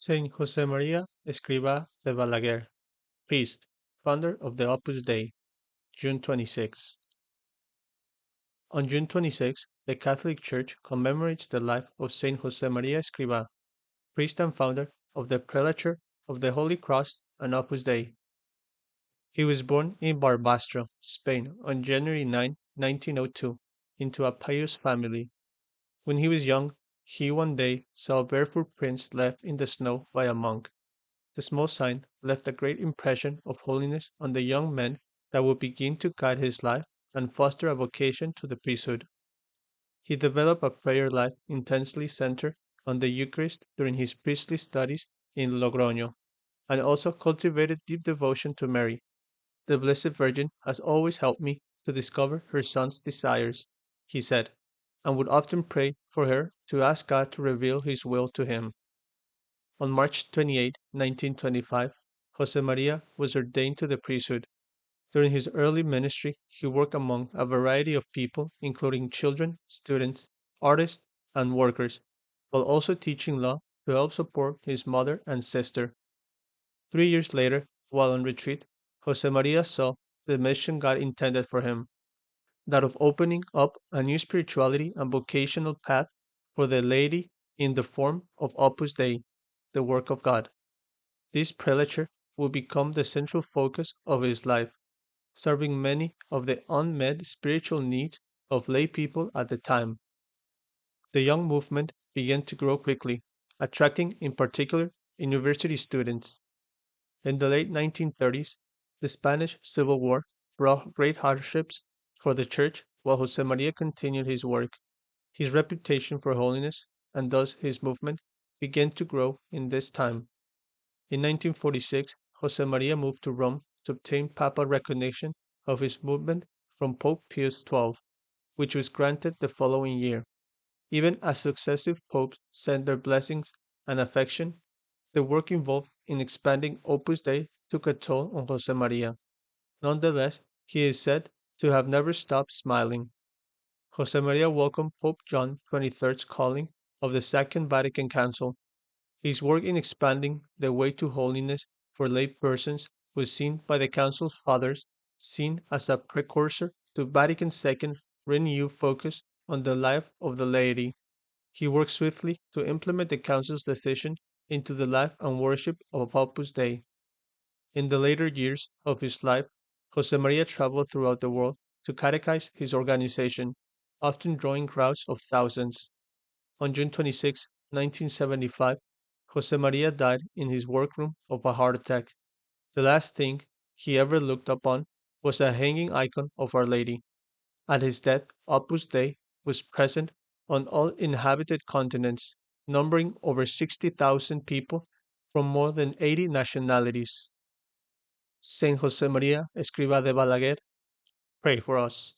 Saint Josemaria Escriva de Balaguer, priest, founder of the Opus Dei, June 26. On June 26, the Catholic Church commemorates the life of Saint Josemaria Escriva, priest and founder of the Prelature of the Holy Cross and Opus Dei. He was born in Barbastro, Spain, on January 9, 1902, into a pious family. When he was young, he one day saw barefoot prints left in the snow by a monk. The small sign left a great impression of holiness on the young man that would begin to guide his life and foster a vocation to the priesthood. He developed a prayer life intensely centered on the Eucharist during his priestly studies in Logroño, and also cultivated deep devotion to Mary. The Blessed Virgin has always helped me to discover her Son's desires, he said, and would often pray for her to ask God to reveal his will to him. On March 28, 1925, Josemaria was ordained to the priesthood. During his early ministry, he worked among a variety of people, including children, students, artists, and workers, while also teaching law to help support his mother and sister. 3 years later, while on retreat, Josemaria saw the mission God intended for him, that of opening up a new spirituality and vocational path for the laity in the form of Opus Dei, the work of God. This prelature would become the central focus of his life, serving many of the unmet spiritual needs of lay people at the time. The young movement began to grow quickly, attracting in particular university students. In the late 1930s, the Spanish Civil War brought great hardships for the Church while Josemaria continued his work. His reputation for holiness, and thus his movement, began to grow in this time. In 1946, Josemaria moved to Rome to obtain papal recognition of his movement from Pope Pius XII, which was granted the following year. Even as successive popes sent their blessings and affection, the work involved in expanding Opus Dei took a toll on Josemaria. Nonetheless, he is said to have never stopped smiling. Josemaria welcomed Pope John XXIII's calling of the Second Vatican Council. His work in expanding the way to holiness for lay persons was seen by the Council's fathers seen as a precursor to Vatican II's renewed focus on the life of the laity. He worked swiftly to implement the Council's decision into the life and worship of Opus Dei. In the later years of his life, Josemaria traveled throughout the world to catechize his organization, often drawing crowds of thousands. On June 26, 1975, Josemaria died in his workroom of a heart attack. The last thing he ever looked upon was a hanging icon of Our Lady. At his death, Opus Dei was present on all inhabited continents, numbering over 60,000 people from more than 80 nationalities. Saint Josemaria Escriva de Balaguer, pray for us.